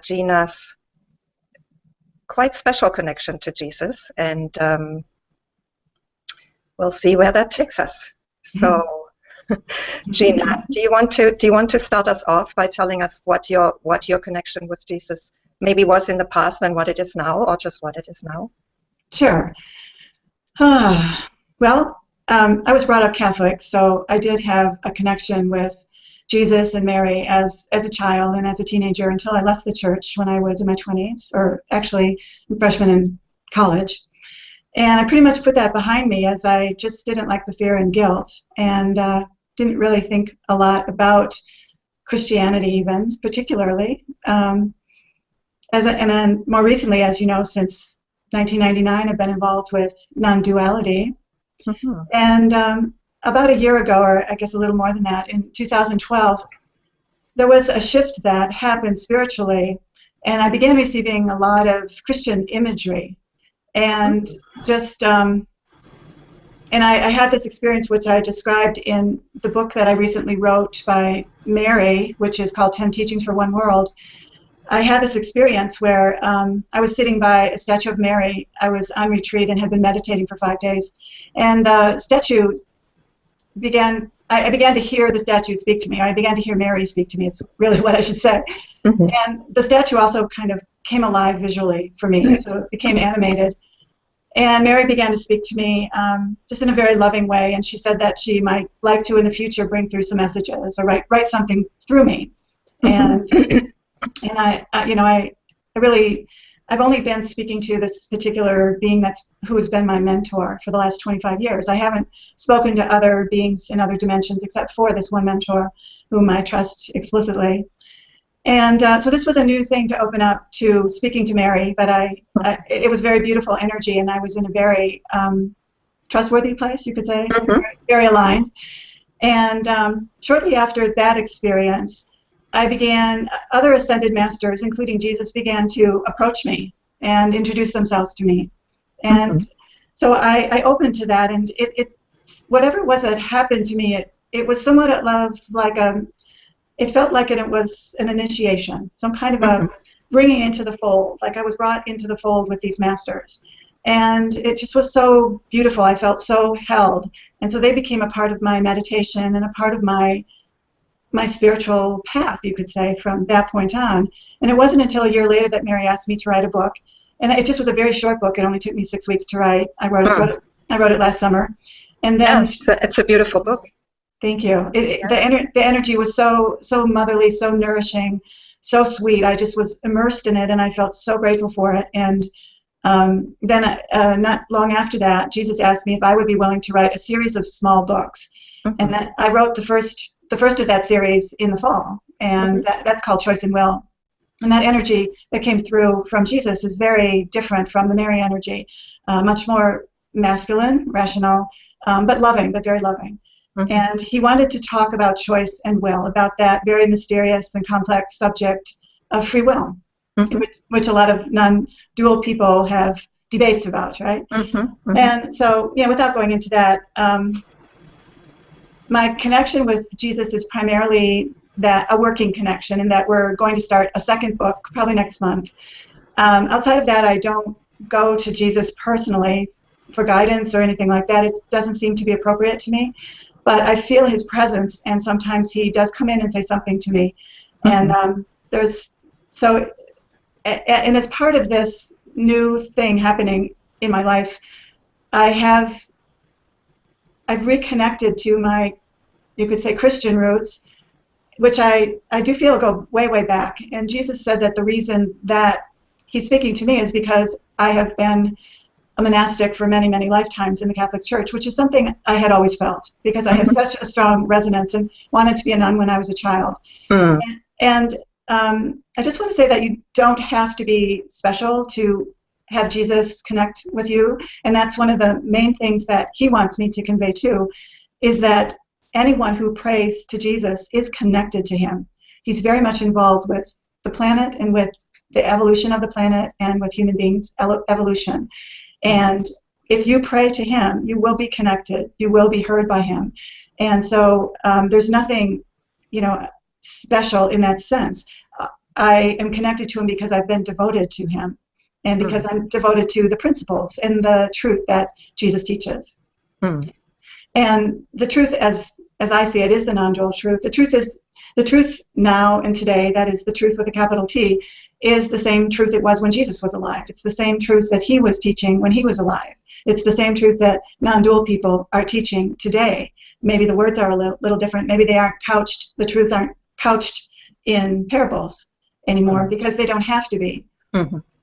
Gina's quite special connection to Jesus, and we'll see where that takes us. So, Gina, do you want to start us off by telling us what your connection with Jesus maybe was in the past and what it is now, or just what it is now? Sure. Well, I was brought up Catholic, so I did have a connection with Jesus and Mary as a child and as a teenager until I left the church when I was in my 20s, or actually freshman in college. And I pretty much put that behind me as I just didn't like the fear and guilt, and didn't really think a lot Christianity even, particularly. And then more recently, as you know, since 1999, I've been involved with non-duality. Mm-hmm. And about a year ago, or I guess a little more than that, in 2012, there was a shift that happened spiritually, and I began receiving a lot of Christian imagery. And just, and I had this experience which I described in the book that I recently wrote by Mary, which is called 10 Teachings for One World. I had this experience where I was sitting by a statue of Mary. I was on retreat and had been meditating for 5 days. And the statue I began to hear the statue speak to me. I began to hear Mary speak to me, is really what I should say. Mm-hmm. And the statue also kind of came alive visually for me, so it became animated. And Mary began to speak to me just in a very loving way, and she said that she might like to in the future bring through some messages or write something through me. Mm-hmm. And I've only been speaking to this particular being who has been my mentor for the last 25 years. I haven't spoken to other beings in other dimensions except for this one mentor whom I trust explicitly. And so this was a new thing to open up to speaking to Mary, but it was very beautiful energy, and I was in a very trustworthy place, you could say, mm-hmm. very aligned. And shortly after that experience, other ascended masters, including Jesus, began to approach me and introduce themselves to me. And mm-hmm. so I opened to that, and whatever it was that happened to me, it was somewhat it felt like it was an initiation, some kind of mm-hmm. a bringing into the fold, like I was brought into the fold with these masters. And it just was so beautiful. I felt so held. And so they became a part of my meditation and a part of my spiritual path, you could say, from that point on. And it wasn't until a year later that Mary asked me to write a book. And it just was a very short book. It only took me 6 weeks to write. I wrote it last summer. And then it's a beautiful book. Thank you. The energy was so motherly, so nourishing, so sweet. I just was immersed in it, and I felt so grateful for it. And then not long after that, Jesus asked me if I would be willing to write a series of small books. Mm-hmm. And that I wrote the first of that series in the fall, and mm-hmm. that's called Choice and Will. And that energy that came through from Jesus is very different from the Mary energy, much more masculine, rational, but loving, but very loving. Mm-hmm. And he wanted to talk about choice and will, about that very mysterious and complex subject of free will, mm-hmm. which a lot of non-dual people have debates about, right? Mm-hmm. Mm-hmm. And so, without going into that, my connection with Jesus is primarily a working connection, in that we're going to start a second book probably next month. Outside of that, I don't go to Jesus personally for guidance or anything like that. It doesn't seem to be appropriate to me. But I feel his presence, and sometimes he does come in and say something to me. Mm-hmm. And as part of this new thing happening in my life, I've reconnected to my, you could say, Christian roots, which I do feel go way, way back. And Jesus said that the reason that he's speaking to me is because I have been a monastic for many, many lifetimes in the Catholic Church, which is something I had always felt, because I have such a strong resonance and wanted to be a nun when I was a child. Mm. And I just want to say that you don't have to be special to have Jesus connect with you. And that's one of the main things that he wants me to convey too, is that anyone who prays to Jesus is connected to him. He's very much involved with the planet and with the evolution of the planet and with human beings' evolution. And if you pray to him, you will be connected. You will be heard by him. And so there's nothing, special in that sense. I am connected to him because I've been devoted to him, and because I'm devoted to the principles and the truth that Jesus teaches. And the truth, as I see it, is the non-dual truth. The truth now and today, that is the truth with a capital T, is the same truth it was when Jesus was alive. It's the same truth that he was teaching when he was alive. It's the same truth that non-dual people are teaching today. Maybe the words are a little different. Maybe they aren't couched, the truths aren't couched in parables anymore because they don't have to be.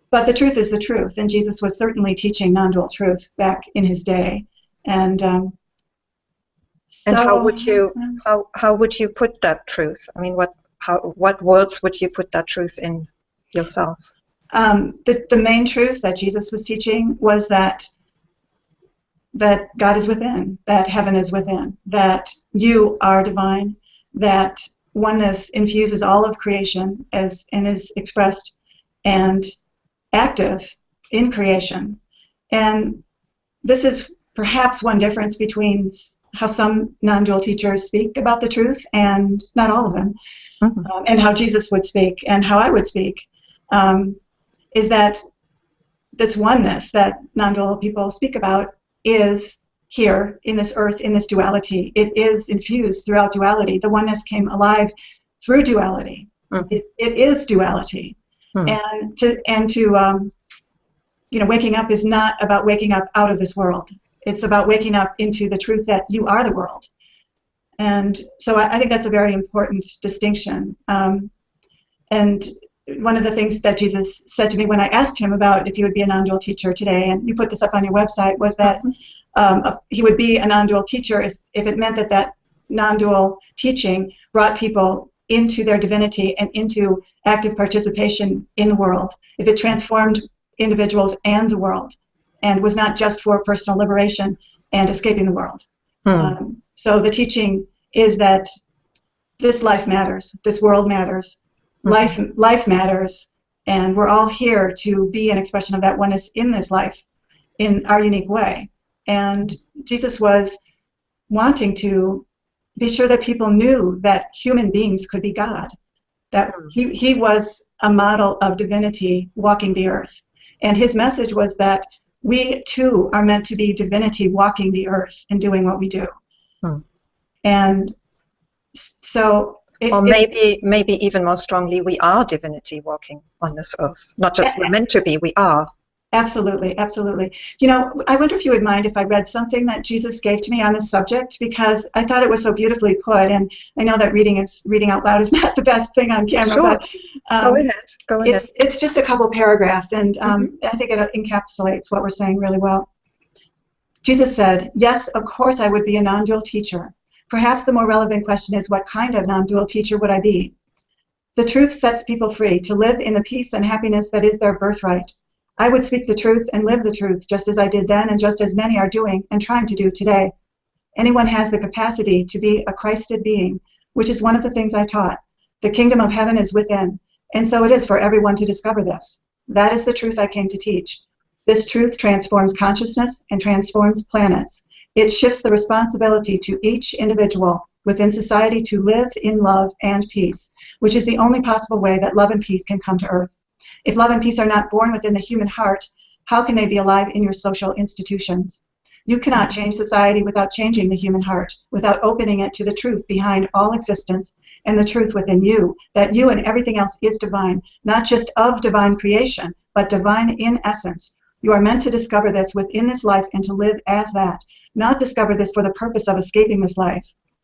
But the truth is the truth, and Jesus was certainly teaching non-dual truth back in his day. And and how would you put that truth? I mean, what words would you put that truth in yourself? The main truth that Jesus was teaching was that God is within, that heaven is within, that you are divine, that oneness infuses all of creation and is expressed and active in creation. And this is perhaps one difference between how some non-dual teachers speak about the truth, and not all of them, and how Jesus would speak and how I would speak, is that this oneness that non-dual people speak about is here in this earth, in this duality. It is infused throughout duality. The oneness came alive through duality. It is duality. And waking up is not about waking up out of this world. It's about waking up into the truth that you are the world. And so I think that's a very important distinction. And one of the things that Jesus said to me when I asked him about if he would be a non-dual teacher today, and you put this up on your website, was that he would be a non-dual teacher if it meant that non-dual teaching brought people into their divinity and into active participation in the world, if it transformed individuals and the world, and was not just for personal liberation and escaping the world. So the teaching is that this life matters, this world matters, life matters, and we're all here to be an expression of that oneness in this life in our unique way. And Jesus was wanting to be sure that people knew that human beings could be God, that he was a model of divinity walking the earth. And his message was that we too are meant to be divinity walking the earth and doing what we do. And so maybe even more strongly, we are divinity walking on this earth. Not just we're meant to be, we are. Absolutely, absolutely. You know, I wonder if you would mind if I read something that Jesus gave to me on this subject, because I thought it was so beautifully put, and I know that reading out loud is not the best thing on camera. Sure. But, Go ahead. It's just a couple paragraphs, and I think it encapsulates what we're saying really well. Jesus said, "Yes, of course I would be a non-dual teacher. Perhaps the more relevant question is, what kind of non-dual teacher would I be? The truth sets people free to live in the peace and happiness that is their birthright. I would speak the truth and live the truth, just as I did then and just as many are doing and trying to do today. Anyone has the capacity to be a Christed being, which is one of the things I taught. The kingdom of heaven is within, and so it is for everyone to discover this. That is the truth I came to teach. This truth transforms consciousness and transforms planets. It shifts the responsibility to each individual within society to live in love and peace, which is the only possible way that love and peace can come to earth. If love and peace are not born within the human heart, how can they be alive in your social institutions? You cannot change society without changing the human heart, without opening it to the truth behind all existence and the truth within you, that you and everything else is divine, not just of divine creation, but divine in essence. You are meant to discover this within this life and to live as that, not discover this for the purpose of escaping this life.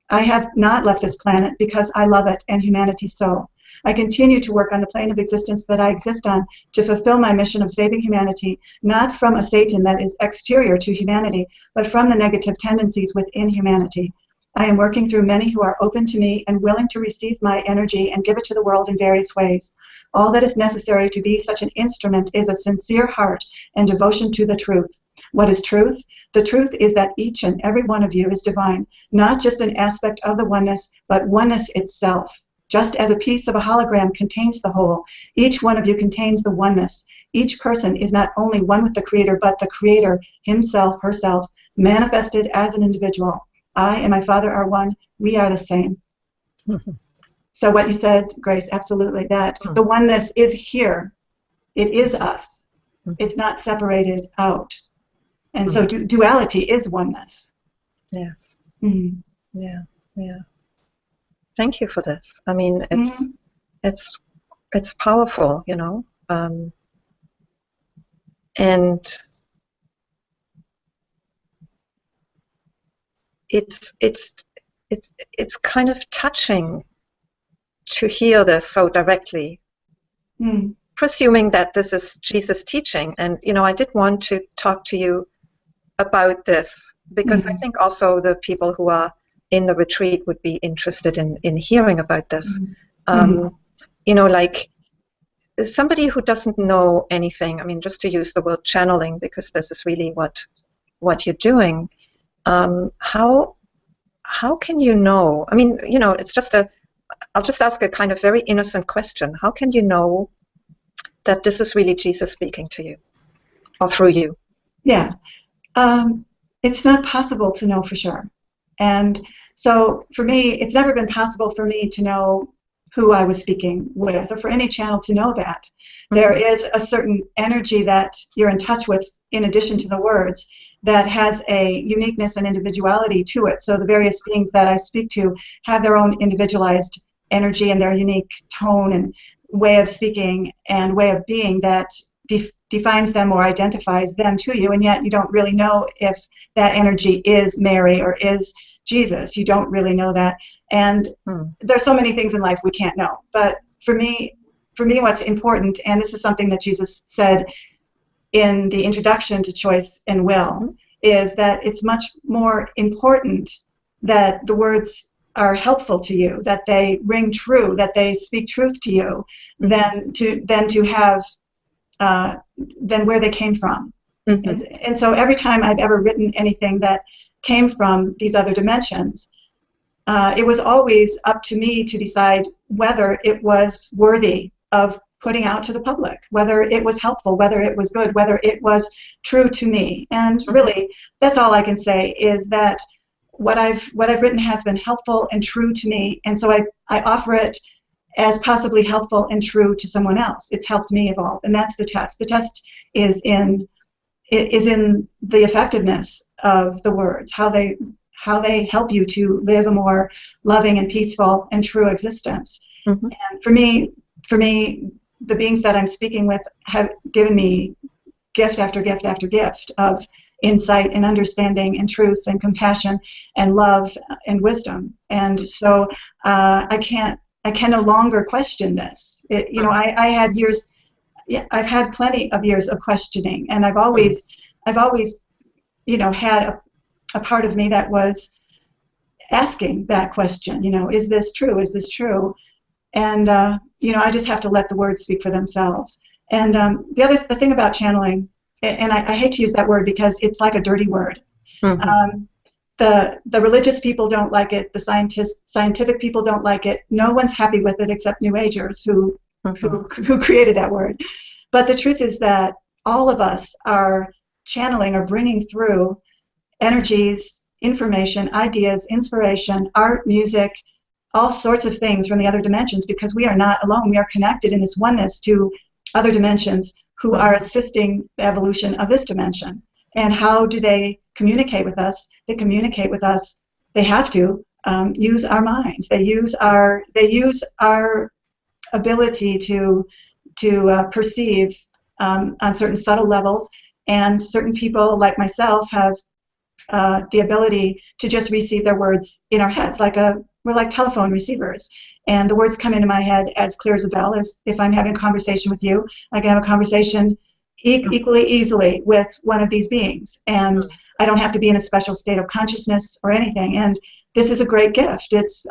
I have not left this planet because I love it and humanity so. I continue to work on the plane of existence that I exist on to fulfill my mission of saving humanity, not from a Satan that is exterior to humanity, but from the negative tendencies within humanity. I am working through many who are open to me and willing to receive my energy and give it to the world in various ways. All that is necessary to be such an instrument is a sincere heart and devotion to the truth. What is truth? The truth is that each and every one of you is divine, not just an aspect of the oneness, but oneness itself. Just as a piece of a hologram contains the whole, each one of you contains the oneness. Each person is not only one with the Creator, but the Creator himself, herself, manifested as an individual. I and my Father are one. We are the same. So what you said, Grace, absolutely, that the oneness is here. It is us. It's not separated out. And so duality is oneness. Yes. Mm. Yeah. Yeah. Thank you for this. I mean, it's powerful, you know, and it's kind of touching to hear this so directly, presuming that this is Jesus' teaching. And, you know, I did want to talk to you about this because I think also the people who are in the retreat would be interested in hearing about this. You know, like somebody who doesn't know anything, I mean, just to use the word channeling, because this is really what you're doing, how can you know? I mean, you know, it's just I'll just ask a kind of very innocent question. How can you know that this is really Jesus speaking to you or through you? Yeah. It's not possible to know for sure. And so for me, it's never been possible for me to know who I was speaking with, or for any channel to know that. There is a certain energy that you're in touch with in addition to the words that has a uniqueness and individuality to it. So the various beings that I speak to have their own individualized energy and their unique tone and way of speaking and way of being that defines them or identifies them to you, and yet you don't really know if that energy is Mary or is Jesus. You don't really know that. And there's so many things in life we can't know. But for me, what's important, and this is something that Jesus said in the introduction to Choice and Will, is that it's much more important that the words are helpful to you, that they ring true, that they speak truth to you, than to have than where they came from. And so every time I've ever written anything that came from these other dimensions, it was always up to me to decide whether it was worthy of putting out to the public, whether it was helpful, whether it was good, whether it was true to me. And really, that's all I can say, is that what I've written has been helpful and true to me, and so I offer it as possibly helpful and true to someone else. It's helped me evolve, and that's the test. The test is in the effectiveness of the words, how they help you to live a more loving and peaceful and true existence. And for me, the beings that I'm speaking with have given me gift after gift after gift of insight and understanding and truth and compassion and love and wisdom. And so I can no longer question this. You know, I had years. Yeah, I've had plenty of years of questioning, and I've always, you know, had a part of me that was asking that question. You know, is this true? Is this true? And you know, I just have to let the words speak for themselves. And the thing about channeling, and I hate to use that word because it's like a dirty word. The religious people don't like it. The scientific people don't like it. No one's happy with it except New Agers who created that word. But the truth is that all of us are channeling or bringing through energies, information, ideas, inspiration, art, music, all sorts of things from the other dimensions, because we are not alone. We are connected in this oneness to other dimensions who are assisting the evolution of this dimension. And how do they communicate with us? They communicate with us. They have to use our minds. They use our ability to perceive on certain subtle levels. And certain people, like myself, have the ability to just receive their words in our heads, we're like telephone receivers. And the words come into my head as clear as a bell. As if I'm having a conversation with you, I can have a conversation equally easily with one of these beings. And I don't have to be in a special state of consciousness or anything. And this is a great gift. It's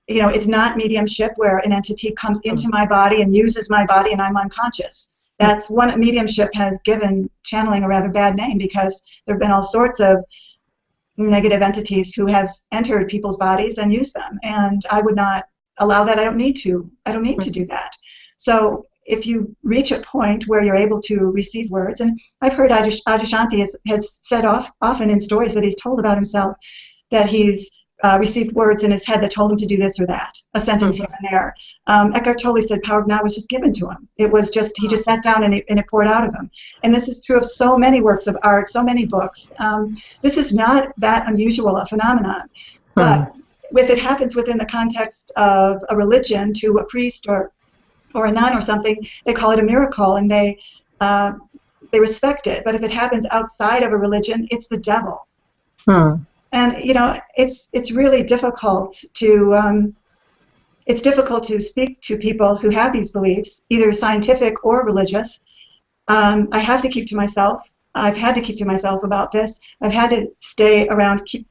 you know, it's not mediumship where an entity comes into my body and uses my body and I'm unconscious. That's one. Mediumship has given channeling a rather bad name because there have been all sorts of negative entities who have entered people's bodies and used them, and I would not allow that. I don't need to do that. So if you reach a point where you're able to receive words, and I've heard Adyashanti has said often in stories that he's told about himself that he's received words in his head that told him to do this or that, a sentence here and there. Eckhart Tolle said power of now was just given to him. It was just, he just sat down and it poured out of him. And this is true of so many works of art, so many books. This is not that unusual a phenomenon, but if it happens within the context of a religion to a priest or a nun or something, they call it a miracle and they respect it. But if it happens outside of a religion, it's the devil. And you know, it's really difficult to speak to people who have these beliefs, either scientific or religious. I have to keep to myself. I've had to keep to myself about this. I've had to keep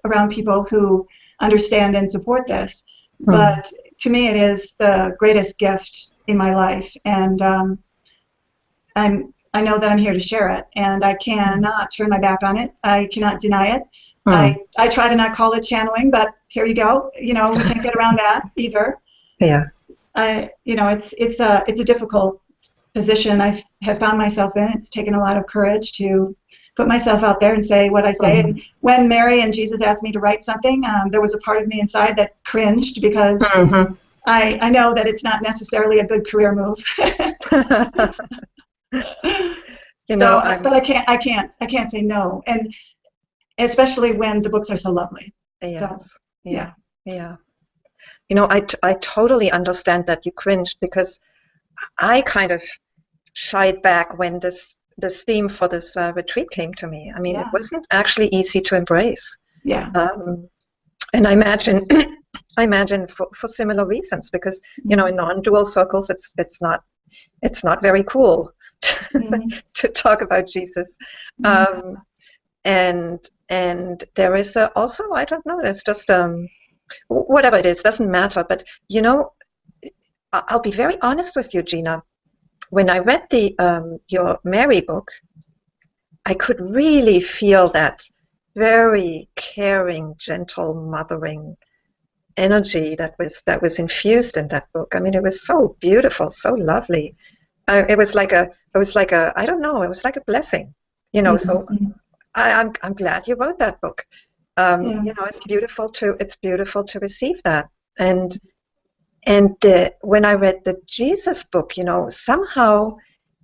around people who understand and support this. But to me, it is the greatest gift in my life, and I know that I'm here to share it, and I cannot turn my back on it. I cannot deny it. I try to not call it channeling, but here you go. You know, we can't get around that either. Yeah. You know, it's a difficult position I have found myself in. It's taken a lot of courage to put myself out there and say what I say. And when Mary and Jesus asked me to write something, there was a part of me inside that cringed because I know that it's not necessarily a good career move. You know, but I can't say no, and especially when the books are so lovely. Yes. So, yeah. You know, I totally understand that you cringed, because I kind of shied back when this theme for this retreat came to me. I mean, it wasn't actually easy to embrace. Yeah. And I imagine for similar reasons, because you know, in non-dual circles, it's not very cool to talk about Jesus. And there is also, I don't know, it's just whatever it is, doesn't matter. But you know, I'll be very honest with you, Gina. When I read your Mary book, I could really feel that very caring, gentle, mothering energy that was infused in that book. I mean, it was so beautiful, so lovely. It was like a I don't know, it was like a blessing, you know. So I'm glad you wrote that book. You know, it's beautiful to receive that. And when I read the Jesus book, you know, somehow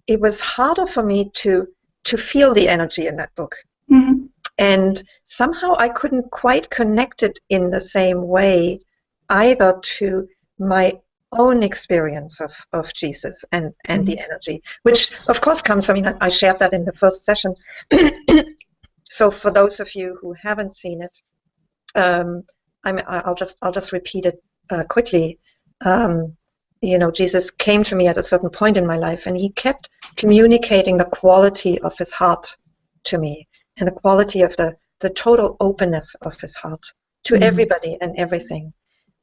it was harder for me to feel the energy in that book. And somehow I couldn't quite connect it in the same way either to my own experience of Jesus and the energy, which of course comes, I mean, I shared that in the first session. So for those of you who haven't seen it, I'll just repeat it quickly. You know, Jesus came to me at a certain point in my life, and he kept communicating the quality of his heart to me, and the quality of the total openness of his heart to everybody and everything.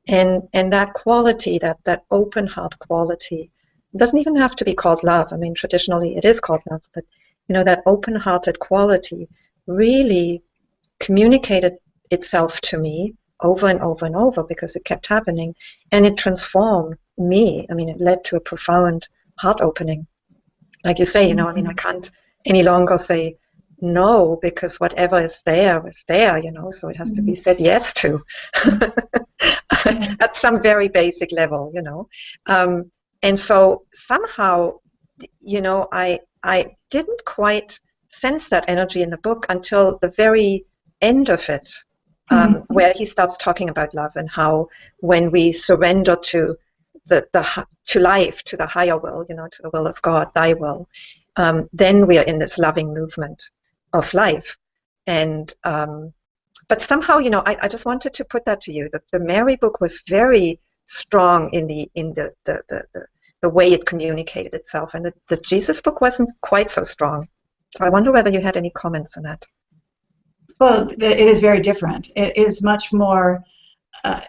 And that quality, that open heart quality, doesn't even have to be called love. I mean, traditionally it is called love, but you know, that open-hearted quality really communicated itself to me over and over and over, because it kept happening, and it transformed me. I mean, it led to a profound heart opening. Like you say, you know, I mean, I can't any longer say no, because whatever is there, you know, so it has to be said yes to at some very basic level, you know. And so somehow, you know, I didn't quite sense that energy in the book until the very end of it, where he starts talking about love and how when we surrender to to life, to the higher will, you know, to the will of God, thy will, then we are in this loving movement of life. And but somehow, you know, I just wanted to put that to you. The Mary book was very strong in the way it communicated itself, and the Jesus book wasn't quite so strong. So I wonder whether you had any comments on that. Well, it is very different. It is much more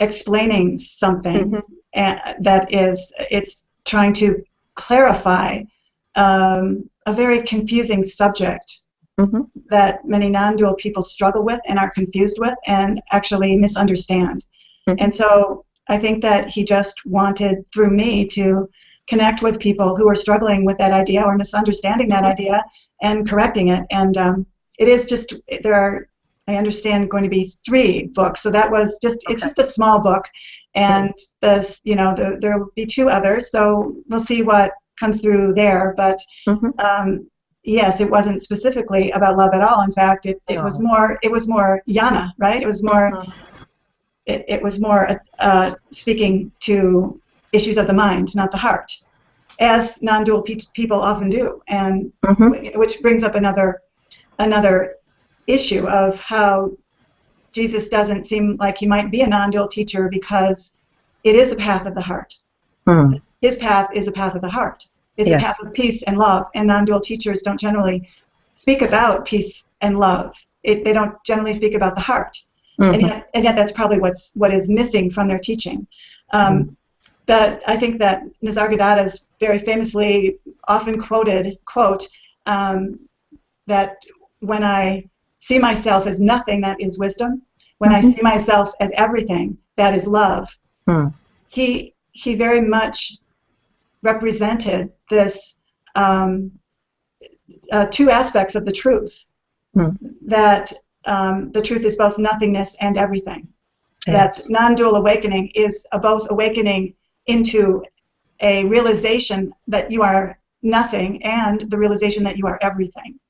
explaining something, it's trying to clarify a very confusing subject that many non-dual people struggle with and are confused with and actually misunderstand. And so I think that he just wanted, through me, to connect with people who are struggling with that idea or misunderstanding that idea and correcting it. And it is just, there are, I understand, going to be 3 books. So that was just, it's Okay. just a small book. And there will be 2 others. So we'll see what comes through there. But yes, it wasn't specifically about love at all. In fact, it was more Yana, right? It was more it was more speaking to issues of the mind, not the heart, as non-dual people often do, and which brings up another issue of how Jesus doesn't seem like he might be a non-dual teacher, because it is a path of the heart. His path is a path of the heart. It's a path of peace and love, and non-dual teachers don't generally speak about peace and love. They don't generally speak about the heart, and yet that's probably what is missing from their teaching. That I think that Nisargadatta's very famously often quoted quote, that when I see myself as nothing, that is wisdom. When I see myself as everything, that is love. He very much represented this 2 aspects of the truth. That the truth is both nothingness and everything. That non-dual awakening is both awakening into a realization that you are nothing and the realization that you are everything.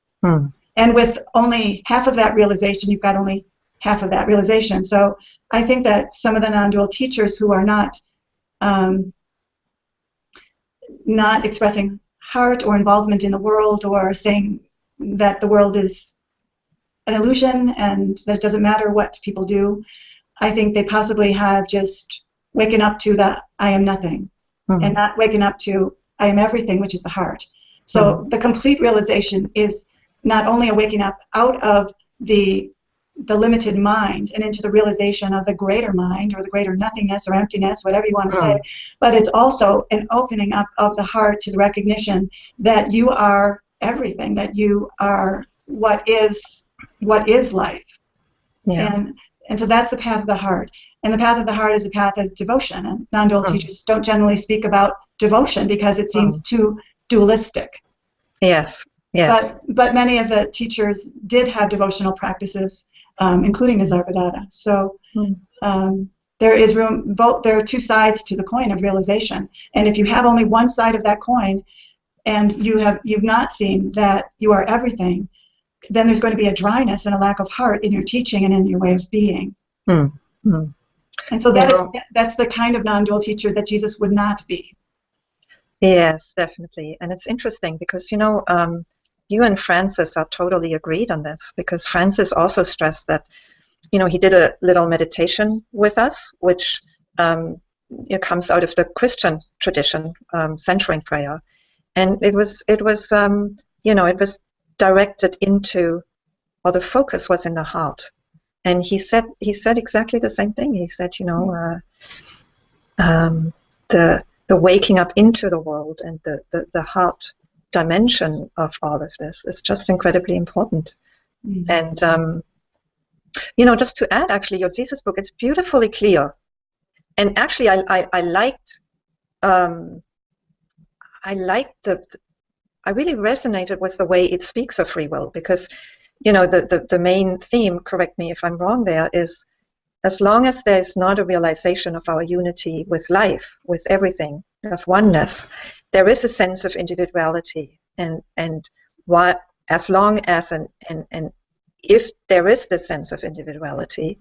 And with only half of that realization, you've got only half of that realization. So I think that some of the non-dual teachers who are not expressing heart or involvement in the world, or saying that the world is an illusion and that it doesn't matter what people do, I think they possibly have just waken up to the I am nothing, and not waken up to I am everything, which is the heart. So the complete realization is not only a waking up out of the limited mind and into the realization of the greater mind, or the greater nothingness or emptiness, whatever you want to say, but it's also an opening up of the heart to the recognition that you are everything, that you are what is life. And so that's the path of the heart. And the path of the heart is a path of devotion. And non-dual teachers don't generally speak about devotion because it seems too dualistic. Yes. But many of the teachers did have devotional practices, including Nisargadatta. So there is room. There are 2 sides to the coin of realization. And if you have only one side of that coin, and you've not seen that you are everything, then there's going to be a dryness and a lack of heart in your teaching and in your way of being. And so that's the kind of non-dual teacher that Jesus would not be. Yes, definitely. And it's interesting because, you and Francis are totally agreed on this, because Francis also stressed that, he did a little meditation with us, which comes out of the Christian tradition, centering prayer. And it was directed into, or the focus was in the heart. And he said exactly the same thing. He said, the waking up into the world and the heart dimension of all of this is just incredibly important. And just to add, actually, your Jesus book, it's beautifully clear. And actually, I really resonated with the way it speaks of free will, because the main theme, correct me if I'm wrong there, is as long as there's not a realization of our unity with life, with everything, of oneness, there is a sense of individuality. And as long as and if there is this sense of individuality,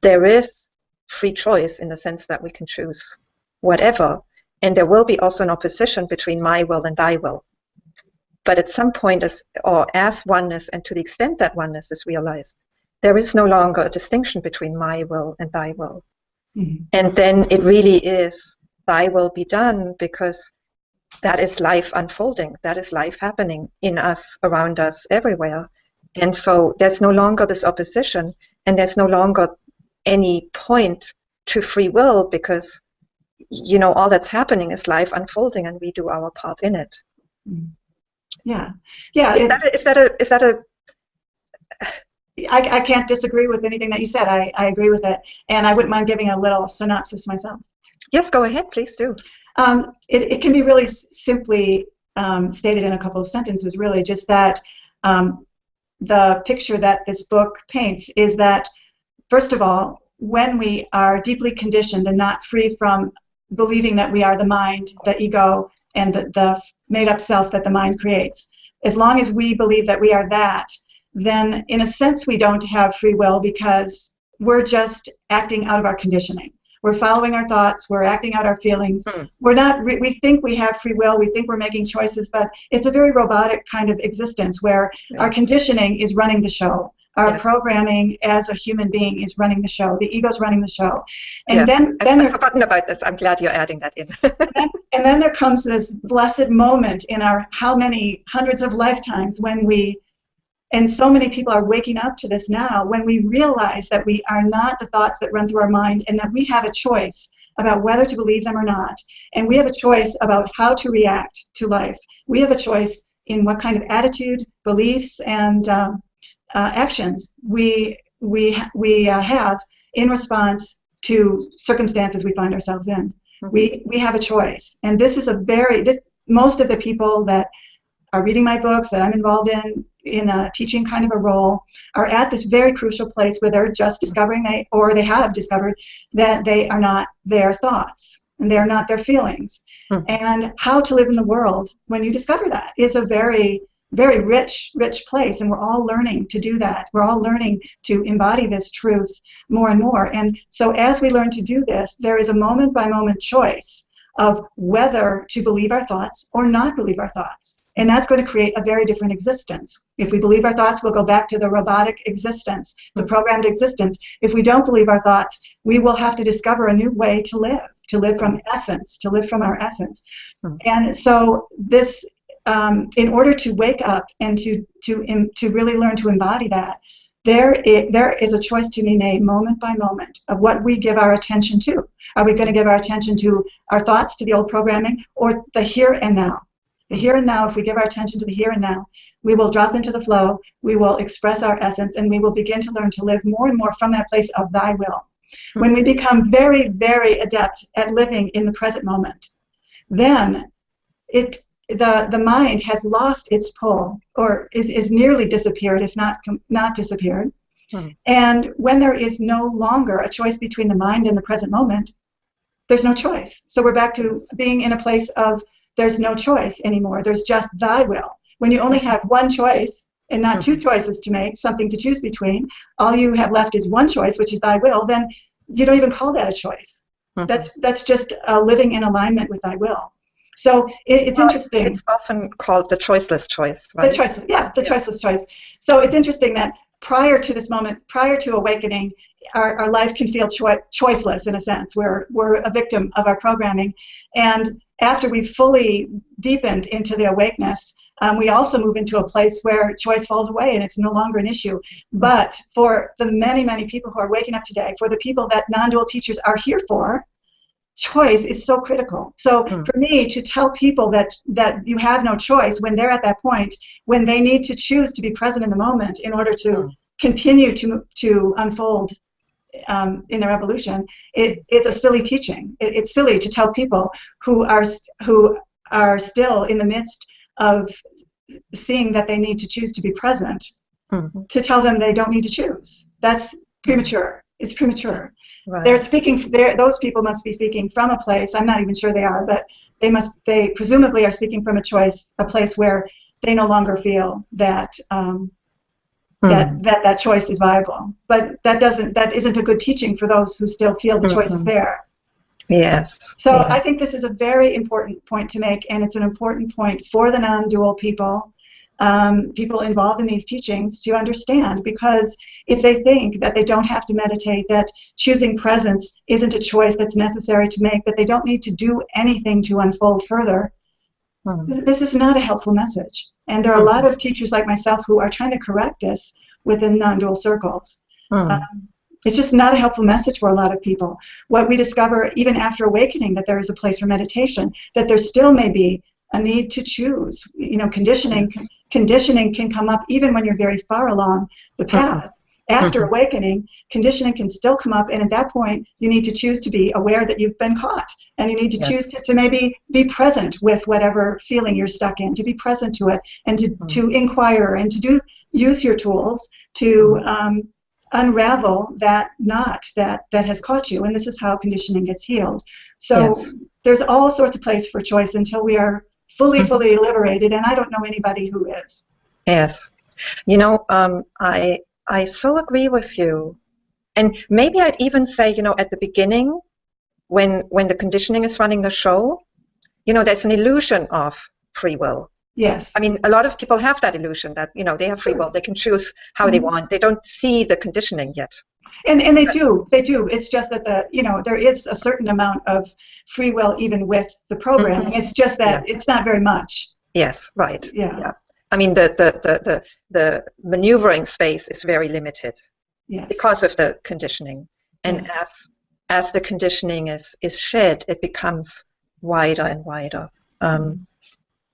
there is free choice in the sense that we can choose whatever. And there will be also an opposition between my will and thy will. But at some point, as oneness, and to the extent that oneness is realized, there is no longer a distinction between my will and thy will. And then it really is thy will be done, because that is life unfolding. That is life happening in us, around us, everywhere. And so there's no longer this opposition, and there's no longer any point to free will, because all that's happening is life unfolding, and we do our part in it. Yeah. Is that a I can't disagree with anything that you said. I agree with it, and I wouldn't mind giving a little synopsis myself. Yes, go ahead, please do. It can be really simply stated in a couple of sentences, really, just that the picture that this book paints is that, first of all, when we are deeply conditioned and not free from believing that we are the mind, the ego, and the made-up self that the mind creates, as long as we believe that we are that, then in a sense we don't have free will, because we're just acting out of our conditioning. We're following our thoughts, we're acting out our feelings. We're not, we think we have free will, we think we're making choices, but it's a very robotic kind of existence where our conditioning is running the show. Our programming as a human being is running the show. The ego's running the show. And then I've forgotten about this. I'm glad you're adding that in. and then there comes this blessed moment in our how many hundreds of lifetimes when we, and so many people are waking up to this now, when we realize that we are not the thoughts that run through our mind, and that we have a choice about whether to believe them or not. And we have a choice about how to react to life. We have a choice in what kind of attitude, beliefs, and actions we have in response to circumstances we find ourselves in. We have a choice. And this is most of the people that are reading my books, that I'm involved in a teaching kind of a role, are at this very crucial place where they're just discovering, or they have discovered, that they are not their thoughts and they're not their feelings. And how to live in the world when you discover that is a very, very rich place, and we're all learning to do that. We're all learning to embody this truth more and more. And so as we learn to do this, there is a moment-by-moment choice of whether to believe our thoughts or not believe our thoughts. And that's going to create a very different existence. If we believe our thoughts, we'll go back to the robotic existence, the programmed existence. If we don't believe our thoughts, we will have to discover a new way to live from essence, to live from our essence. And so this, in order to wake up and to really learn to embody that, there is a choice to be made moment by moment of what we give our attention to. Are we going to give our attention to our thoughts, to the old programming, or the here and now? The here and now, if we give our attention to the here and now, we will drop into the flow, we will express our essence, and we will begin to learn to live more and more from that place of thy will. When we become very, very adept at living in the present moment, then the mind has lost its pull, or is nearly disappeared, if not disappeared. And when there is no longer a choice between the mind and the present moment, there's no choice. So we're back to being in a place of there's no choice anymore. There's just thy will. When you only have one choice and not two choices to make, something to choose between, all you have left is one choice, which is thy will, then you don't even call that a choice. That's just living in alignment with thy will. So it's interesting. It's often called the choiceless choice, right? The choiceless choice. So it's interesting that prior to this moment, prior to awakening, our life can feel choiceless in a sense. We're a victim of our programming. And after we've fully deepened into the awakeness, we also move into a place where choice falls away and it's no longer an issue. But for the many, many people who are waking up today, for the people that non-dual teachers are here for, choice is so critical. So for me to tell people that you have no choice when they're at that point, when they need to choose to be present in the moment in order to continue to unfold in their evolution, it is a silly teaching. It's silly to tell people who are still in the midst of seeing that they need to choose to be present, to tell them they don't need to choose. That's premature. It's premature. Right. Those people must be speaking from a place, I'm not even sure they are, but they presumably are speaking from a place where they no longer feel that that choice is viable. But that isn't a good teaching for those who still feel the choice is there. Yes. So I think this is a very important point to make, and it's an important point for the non-dual people, people involved in these teachings to understand, because if they think that they don't have to meditate, that choosing presence isn't a choice that's necessary to make, that they don't need to do anything to unfold further, this is not a helpful message. And there are a lot of teachers like myself who are trying to correct this within non-dual circles. It's just not a helpful message for a lot of people. What we discover even after awakening, that there is a place for meditation, that there still may be a need to choose. You know, conditioning can come up even when you're very far along the path. After awakening, conditioning can still come up, and at that point, you need to choose to be aware that you've been caught, and you need to choose to maybe be present with whatever feeling you're stuck in, to be present to it, and to inquire, and to do use your tools to unravel that knot that has caught you, and this is how conditioning gets healed. So Yes. there's all sorts of place for choice until we are fully liberated, and I don't know anybody who is. Yes. You know, I so agree with you. And maybe I'd even say, you know, at the beginning, when the conditioning is running the show, you know, there's an illusion of free will. Yes. I mean, a lot of people have that illusion that, you know, they have free will. They can choose how they want. They don't see the conditioning yet. And they do. It's just that there is a certain amount of free will even with the programming. It's just that it's not very much. Yes, right. Yeah. I mean, the maneuvering space is very limited because of the conditioning. And as the conditioning is shed, it becomes wider and wider.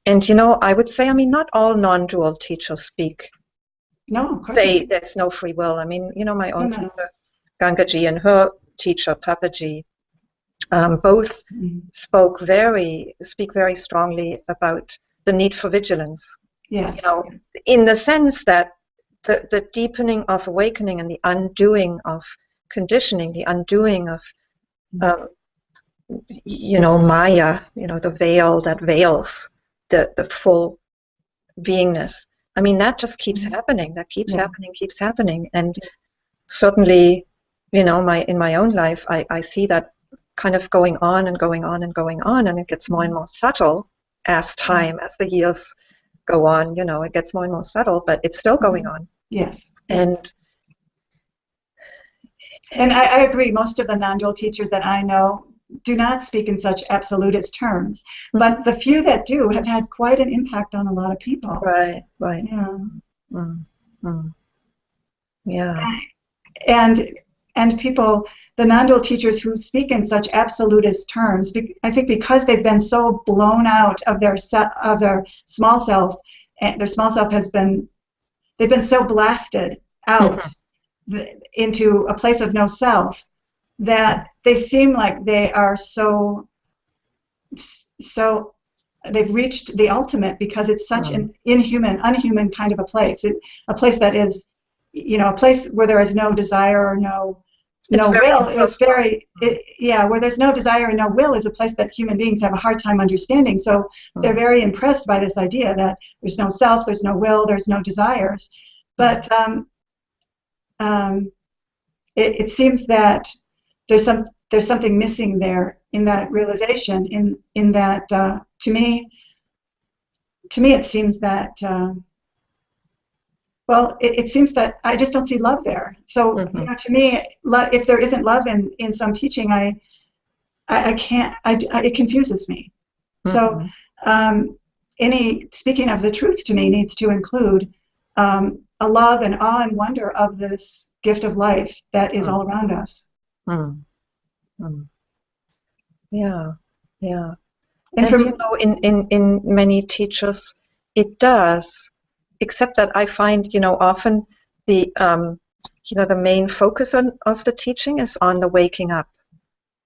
And, you know, I would say, I mean, not all non-dual teachers speak. No, of course say not. there's no free will. I mean, you know, my own teacher, Gangaji, and her teacher, Papaji, both speak very strongly about the need for vigilance. Yes. You know, in the sense that the deepening of awakening and the undoing of conditioning, the undoing of, you know, Maya, you know, the veil that veils the full beingness. I mean, that just keeps happening. That keeps happening. And certainly, you know, in my own life, I see that kind of going on and going on and going on, and it gets more and more subtle as the years go on. You know, it gets more and more subtle, but it's still going on. Yes. And I agree. Most of the non-dual teachers that I know do not speak in such absolutist terms, but the few that do have had quite an impact on a lot of people. Right. Yeah. And people, the non-dual teachers who speak in such absolutist terms, I think because they've been so blown out of their small self, and their small self they've been so blasted out into a place of no self, that they seem like they are so they've reached the ultimate, because it's such an unhuman kind of a place. A place that is, you know, a place where there is no desire or no will. It's where there's no desire and no will is a place that human beings have a hard time understanding. So they're very impressed by this idea that there's no self, there's no will, there's no desires. But it seems that there's something missing there in that realization. In that, to me, it seems that. It seems that I just don't see love there. So you know, to me, if there isn't love in some teaching, I can't. It confuses me. So any speaking of the truth to me needs to include a love and awe and wonder of this gift of life that is all around us. Yeah. And you know, in many teachers, it does. Except that I find, you know, often the main focus of the teaching is on the waking up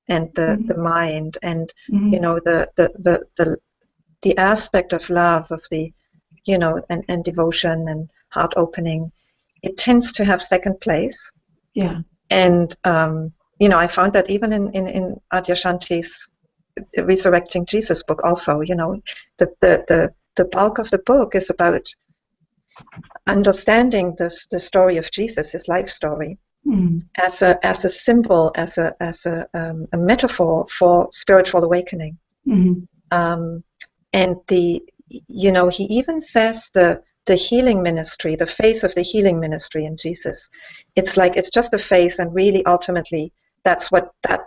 and the mind, and you know, the aspect of love, of the, you know, and devotion and heart opening. It tends to have second place. Yeah. And you know, I found that even in Adyashanti's Resurrecting Jesus book also, you know, the bulk of the book is about understanding the story of Jesus, his life story, as a symbol, as a metaphor for spiritual awakening. And you know, he even says the healing ministry, the face of the healing ministry in Jesus, it's like it's just a face, and really ultimately that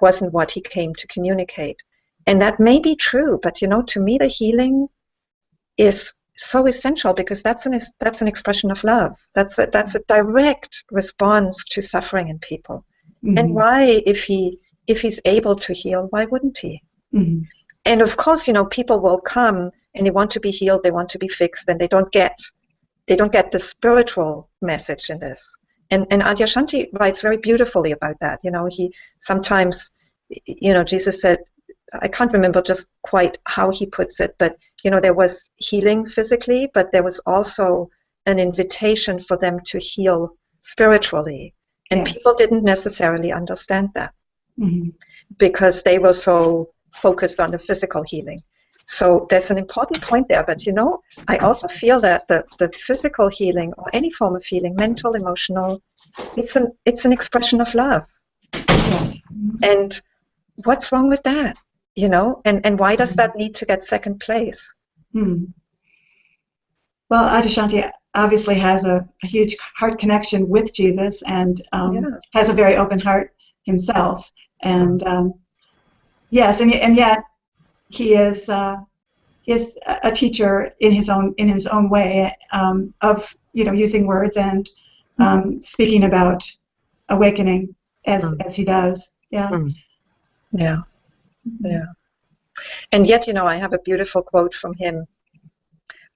wasn't what he came to communicate. And that may be true, but you know, to me the healing is so essential, because that's an expression of love. That's a direct response to suffering in people. And why, if he's able to heal, why wouldn't he? And of course, you know, people will come and they want to be healed, they want to be fixed, and they don't get the spiritual message in this. And Adyashanti writes very beautifully about that. You know, he sometimes, you know, Jesus said, I can't remember just quite how he puts it, but you know, there was healing physically, but there was also an invitation for them to heal spiritually. And Yes. people didn't necessarily understand that Mm-hmm. because they were so focused on the physical healing. So there's an important point there. But, you know, I also feel that the physical healing or any form of healing, mental, emotional, it's an expression of love. Yes. And what's wrong with that? You know, and why does that need to get second place? Hmm. Well, Adyashanti obviously has a huge heart connection with Jesus and has a very open heart himself. And yes, and yet he is a teacher in his own way of using words and speaking about awakening as he does. Yeah. Yeah. Yeah. And yet, you know, I have a beautiful quote from him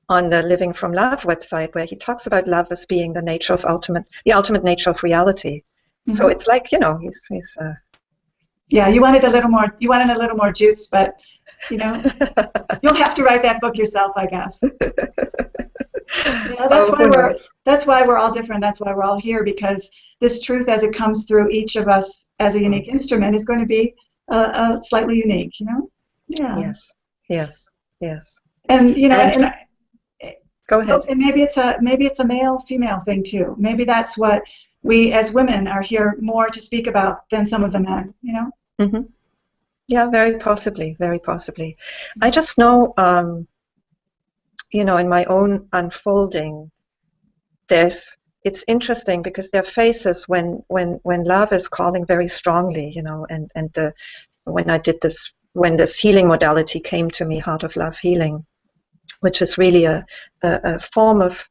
on the Living from Love website where he talks about love as being the ultimate nature of reality. Mm-hmm. So it's like, you know, he's yeah, you wanted a little more juice, but you know, you'll have to write that book yourself, I guess. That's why we're all different. That's why we're all here, because this truth as it comes through each of us as a unique instrument is going to be slightly unique, you know? Yeah. Yes. And you know, and go ahead. And maybe it's a male-female thing too. Maybe that's what we as women are here more to speak about than some of the men, you know? Mm-hmm. Yeah, very possibly. I just know, you know, in my own unfolding, it's interesting because there are phases when love is calling very strongly, you know, and when this healing modality came to me, Heart of Love healing, which is really a form of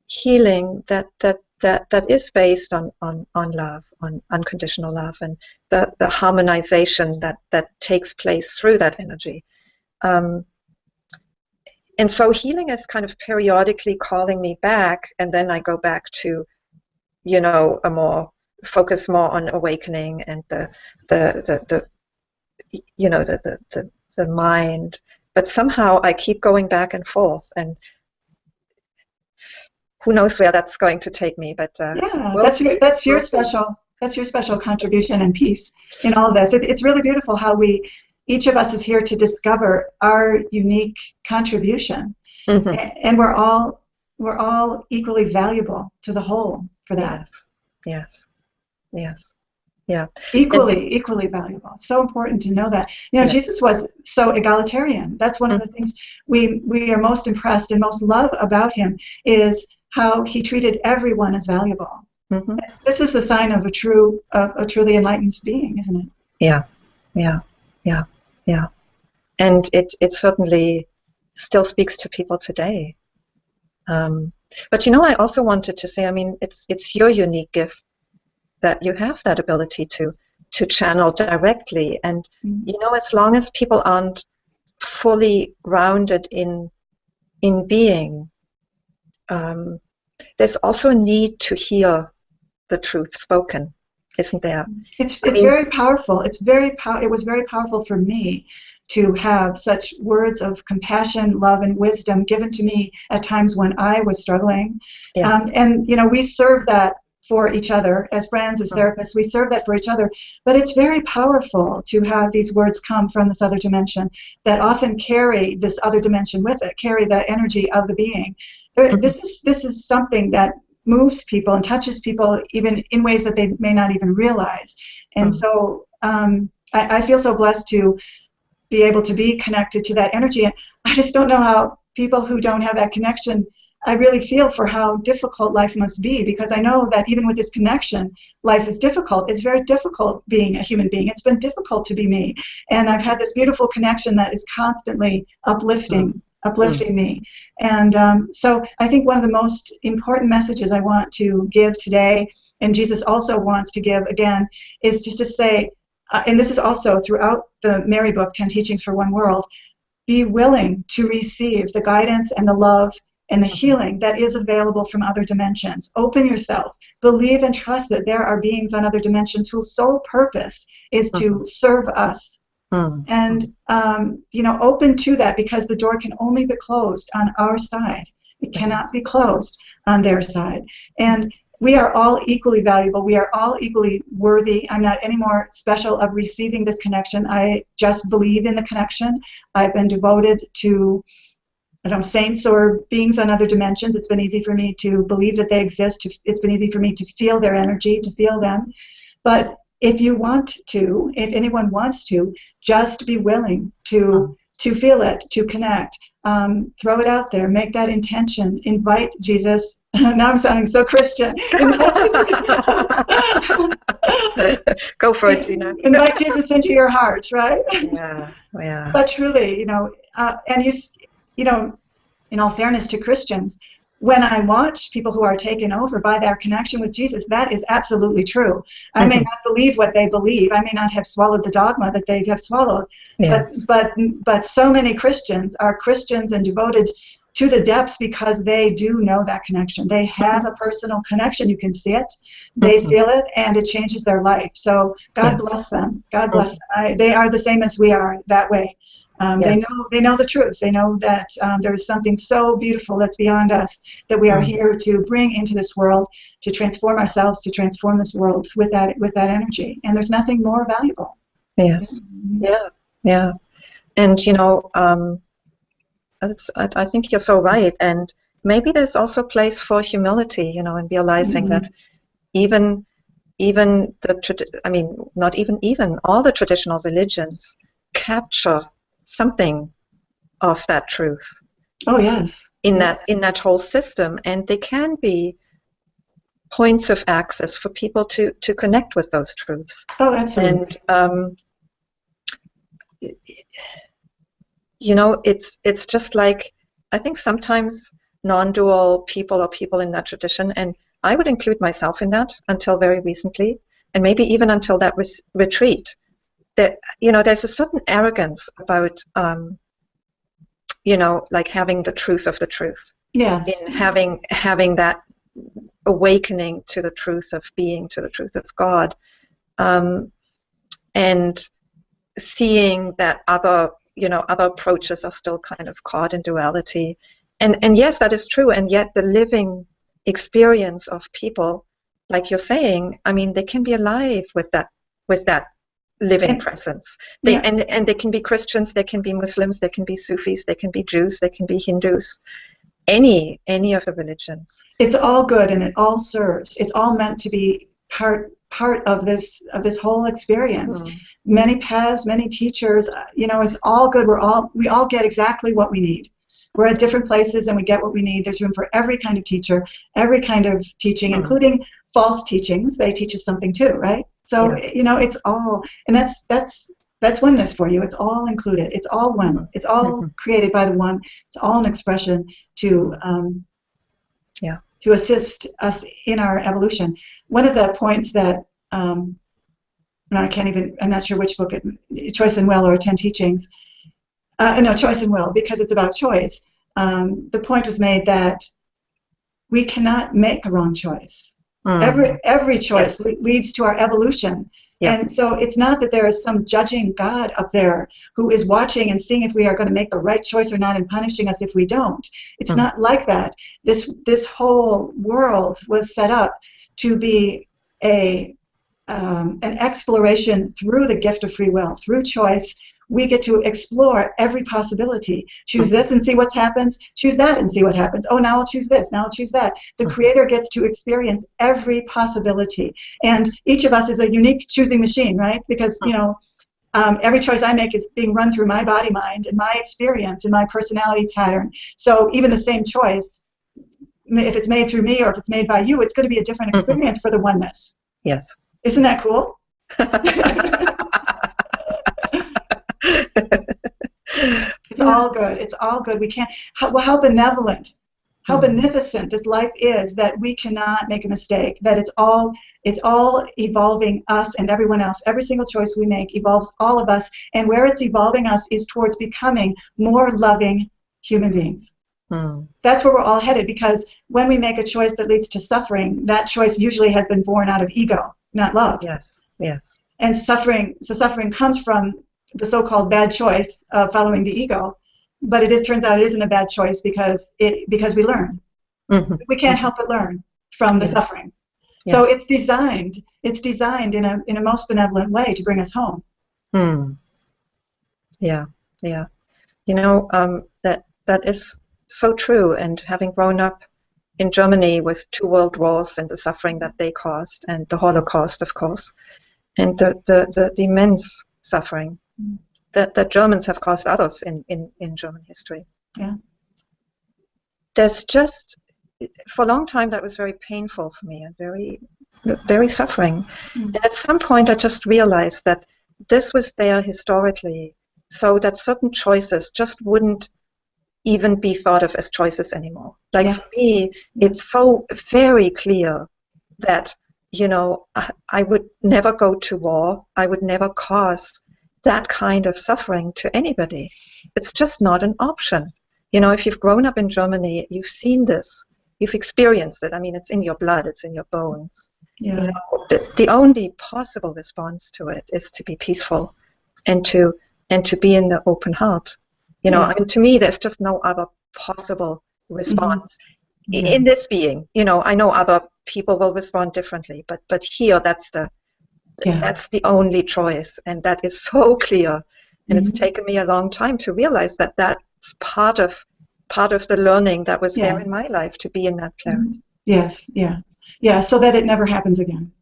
healing that is based on love, on unconditional love, and the harmonization that takes place through that energy. And so healing is kind of periodically calling me back, and then I go back to, you know, focus more on awakening and the you know, the mind. But somehow I keep going back and forth, and who knows where that's going to take me? But that's your special contribution and piece in all of this. It's really beautiful how each of us is here to discover our unique contribution, and we're all equally valuable to the whole for that. Yes. Yeah. Equally valuable. So important to know that. You know, Jesus was so egalitarian. That's one of the things we are most impressed and most love about him, is how he treated everyone as valuable. Mm-hmm. This is the sign of a truly enlightened being, isn't it? Yeah. And it certainly still speaks to people today. But you know, I also wanted to say, I mean, it's your unique gift that you have that ability to channel directly, and you know, as long as people aren't fully grounded in being, there's also a need to hear the truth spoken, isn't there? It's very powerful. It was very powerful for me to have such words of compassion, love, and wisdom given to me at times when I was struggling. Yes. And you know, we serve that for each other as friends, as therapists. We serve that for each other. But it's very powerful to have these words come from this other dimension that often carry this other dimension with it, carry the energy of the being. This is something that moves people and touches people even in ways that they may not even realize. And so I feel so blessed to be able to be connected to that energy. And I just don't know how people who don't have that connection, I really feel for how difficult life must be, because I know that even with this connection, life is difficult. It's very difficult being a human being. It's been difficult to be me. And I've had this beautiful connection that is constantly uplifting me. And so I think one of the most important messages I want to give today, and Jesus also wants to give again, is just to say, and this is also throughout the Mary book, 10 Teachings for One World, be willing to receive the guidance and the love and the healing that is available from other dimensions. Open yourself. Believe and trust that there are beings on other dimensions whose sole purpose is to serve us. And, you know, open to that, because the door can only be closed on our side. It cannot be closed on their side. And we are all equally valuable. We are all equally worthy. I'm not any more special of receiving this connection. I just believe in the connection. I've been devoted to, I don't know, saints or beings on other dimensions. It's been easy for me to believe that they exist. It's been easy for me to feel their energy, to feel them. But if you want to, if anyone wants to, just be willing to feel it, to connect. Throw it out there. Make that intention. Invite Jesus. Now I'm sounding so Christian. Go for it, Gina. Invite Jesus into your heart, right? Yeah, yeah. But truly, and you know, in all fairness to Christians, when I watch people who are taken over by their connection with Jesus, that is absolutely true. I may not believe what they believe. I may not have swallowed the dogma that they have swallowed. Yes. But so many Christians are Christians and devoted to the depths because they do know that connection. They have a personal connection. You can see it. They feel it, and it changes their life. So God bless them. God bless them. They are the same as we are that way. They know the truth. They know that there is something so beautiful that's beyond us that we are here to bring into this world, to transform ourselves, to transform this world with that energy. And there's nothing more valuable. Yes. Yeah. Yeah. And I think you're so right. And maybe there's also place for humility, in realizing that even all the traditional religions capture something of that truth. Oh yes. In that whole system, and they can be points of access for people to connect with those truths. Oh, absolutely. And it's just like, I think sometimes non-dual people or people in that tradition, and I would include myself in that until very recently, and maybe even until that retreat. That there's a certain arrogance about like having the truth of the truth. Yes. In having that awakening to the truth of being, to the truth of God, and seeing that other approaches are still kind of caught in duality. And yes, that is true. And yet the living experience of people, like you're saying, I mean, they can be alive with that living presence. And they can be Christians, they can be Muslims, they can be Sufis, they can be Jews, they can be Hindus, any of the religions. It's all good and it all serves. It's all meant to be part of this whole experience. Many paths, many teachers, it's all good. We all get exactly what we need. We're at different places and we get what we need. There's room for every kind of teacher, every kind of teaching, including false teachings. They teach us something too, right? So it's all, and that's oneness for you. It's all included. It's all one. It's all created by the one. It's all an expression to assist us in our evolution. One of the points that I'm not sure which book, Choice and Will or 10 Teachings. No, Choice and Will, because it's about choice. The point was made that we cannot make a wrong choice. Every choice leads to our evolution. And so it's not that there is some judging God up there who is watching and seeing if we are going to make the right choice or not and punishing us if we don't. It's not like that. This whole world was set up to be an exploration through the gift of free will, through choice. We get to explore every possibility. Choose this and see what happens. Choose that and see what happens. Oh, now I'll choose this. Now I'll choose that. The Creator gets to experience every possibility. And each of us is a unique choosing machine, right? Because, every choice I make is being run through my body, mind, and my experience and my personality pattern. So even the same choice, if it's made through me or if it's made by you, it's going to be a different experience for the oneness. Yes. Isn't that cool? It's all good. It's all good. We can't. How benevolent, how beneficent this life is that we cannot make a mistake. That it's all evolving us and everyone else. Every single choice we make evolves all of us, and where it's evolving us is towards becoming more loving human beings. That's where we're all headed. Because when we make a choice that leads to suffering, that choice usually has been born out of ego, not love. Yes. Yes. And suffering comes from the so-called bad choice of following the ego. but turns out it isn't a bad choice because we learn. We can't help but learn from the suffering. So it's designed in a most benevolent way to bring us home. Yeah. You know, that is so true. And having grown up in Germany with 2 world wars and the suffering that they caused, and the Holocaust, of course, and the immense suffering that Germans have caused others in German history. Yeah. There's just, for a long time, that was very painful for me and very, very suffering. And at some point, I just realized that this was there historically, so that certain choices just wouldn't even be thought of as choices anymore. Like for me, it's so very clear that, you know, I would never go to war. I would never cause that kind of suffering to anybody. It's just not an option. You know, if you've grown up in Germany, you've seen this, you've experienced it. I mean, it's in your blood, it's in your bones. Yeah. You know, the only possible response to it is to be peaceful and to be in the open heart. You know, and to me, there's just no other possible response in this being. You know, I know other people will respond differently, but here, that's the only choice, and that is so clear. And it's taken me a long time to realize that that's part of the learning that was there in my life, to be in that clarity. Yes, yeah, so that it never happens again.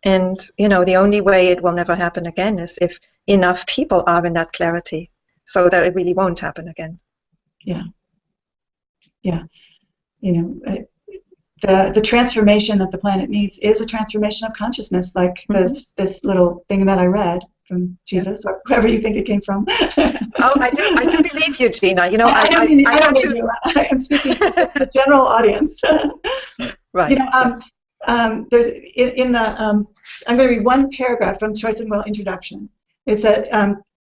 And, you know, the only way it will never happen again is if enough people are in that clarity, so that it really won't happen again. Yeah. You know, the transformation that the planet needs is a transformation of consciousness, like this little thing that I read from Jesus, or wherever you think it came from. Oh, I do believe you, Gina. You know, I am speaking to the general audience. Right. You know, there's in the I'm going to read one paragraph from Choice and Will introduction. It said,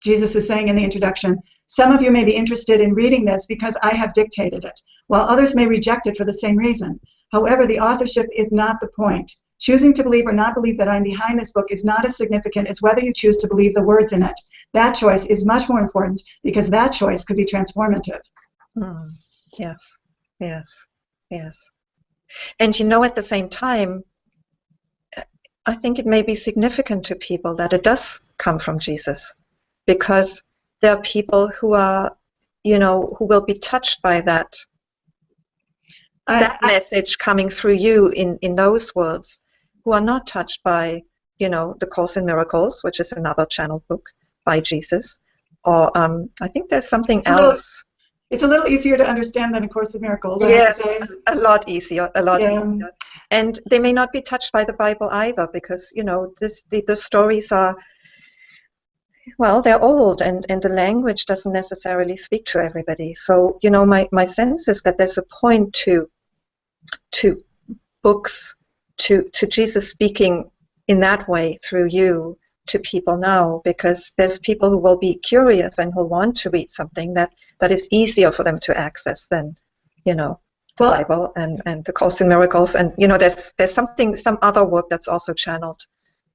Jesus is saying in the introduction, "Some of you may be interested in reading this because I have dictated it, while others may reject it for the same reason. However, the authorship is not the point. Choosing to believe or not believe that I'm behind this book is not as significant as whether you choose to believe the words in it. That choice is much more important because that choice could be transformative." Yes. And you know, at the same time, I think it may be significant to people that it does come from Jesus, because there are people who are, you know, who will be touched by that message coming through you in those words, who are not touched by, you know, The Course in Miracles, which is another channel book by Jesus, or I think there's something else. It's a little easier to understand than A Course in Miracles. Yes, a lot easier. And they may not be touched by the Bible either, because, you know, the stories are, well, they're old, and the language doesn't necessarily speak to everybody. So, you know, my sense is that there's a point to books, to Jesus speaking in that way through you to people now, because there's people who will be curious and who want to read something that is easier for them to access than, you know, the Bible and The Course in Miracles. And, you know, there's some other work that's also channeled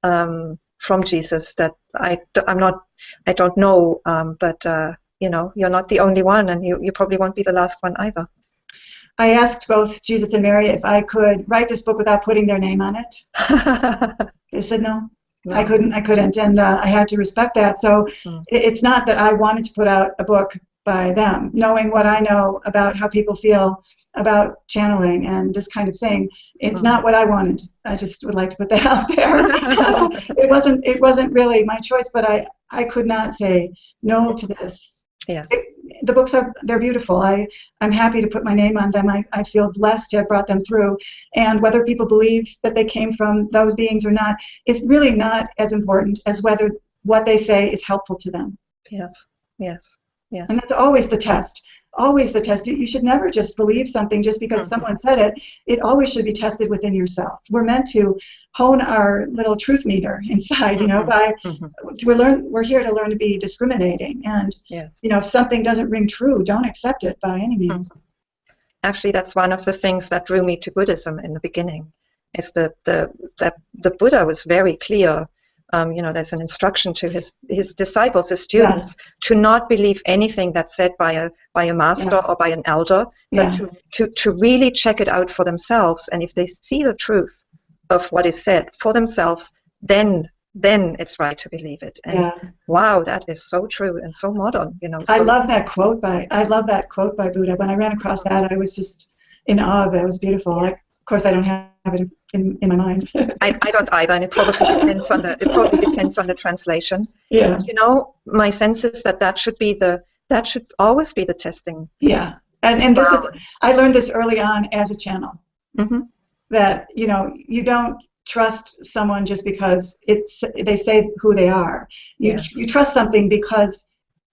from Jesus that I don't know, but you know, you're not the only one, and you probably won't be the last one either. I asked both Jesus and Mary if I could write this book without putting their name on it. They said no. I couldn't, and I had to respect that. So it's not that I wanted to put out a book by them. Knowing what I know about how people feel about channeling and this kind of thing, it's not what I wanted. I just would like to put that out there. It wasn't really my choice, but I could not say no to this. Yes. The books they're beautiful. I'm happy to put my name on them. I feel blessed to have brought them through. And whether people believe that they came from those beings or not is really not as important as whether what they say is helpful to them. Yes. And that's always the test. Always the test. You should never just believe something just because someone said it. It always should be tested within yourself. We're meant to hone our little truth meter inside, you know, we're here to learn to be discriminating. And, you know, if something doesn't ring true, don't accept it by any means. Actually, that's one of the things that drew me to Buddhism in the beginning, is the Buddha was very clear there's an instruction to his disciples, his students, to not believe anything that's said by a master or by an elder, but to really check it out for themselves. And if they see the truth of what is said for themselves, then it's right to believe it. And wow, that is so true and so modern. So I love that quote by Buddha. When I ran across that, I was just in awe of it. It was beautiful. Of course, I don't have it in my mind. I don't either, and it probably depends on the translation. Yeah. But, my sense is that should always be the testing. Yeah, and this is, I learned this early on as a channel. Mm-hmm. That you don't trust someone just because they say who they are. You trust something because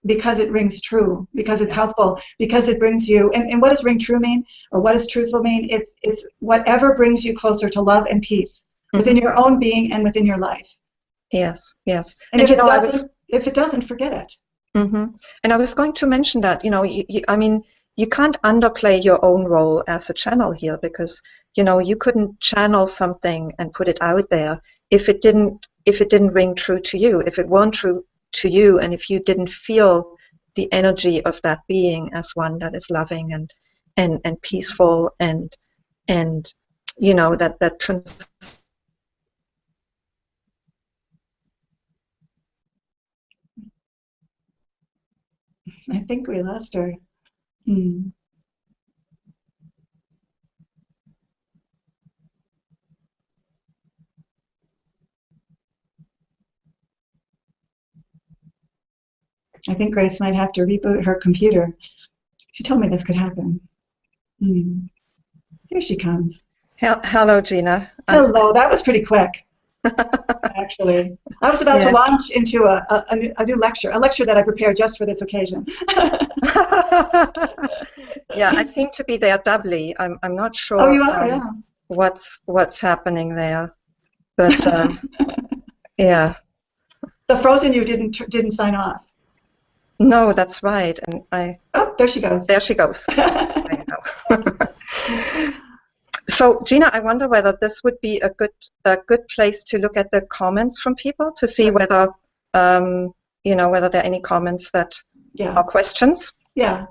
it rings true, because it's helpful, because it brings you, and what does ring true mean, or what does truthful mean? It's whatever brings you closer to love and peace within your own being and within your life. Yes. And if it doesn't, forget it. Mm-hmm. And I was going to mention that, you can't underplay your own role as a channel here, because, you couldn't channel something and put it out there if it didn't ring true to you, if it weren't true to you, and if you didn't feel the energy of that being as one that is loving and peaceful and that I think we lost her. I think Grace might have to reboot her computer. She told me this could happen. Here she comes. Hello, Gina. Hello. That was pretty quick, actually. I was about to launch into a new lecture, a lecture that I prepared just for this occasion. Yeah, I seem to be there doubly. I'm not sure. Oh, you are, what's happening there, but yeah. The frozen you didn't sign off. No, that's right. And oh, there she goes. There she goes. There you go. So, Gina, I wonder whether this would be a good place to look at the comments from people to see whether whether there are any comments that are questions. Yeah.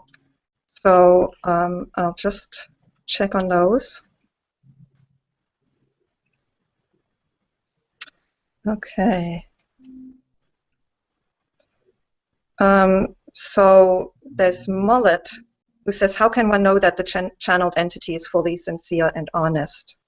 So I'll just check on those. Okay. So there's Mullet, who says, how can one know that the channeled entity is fully sincere and honest?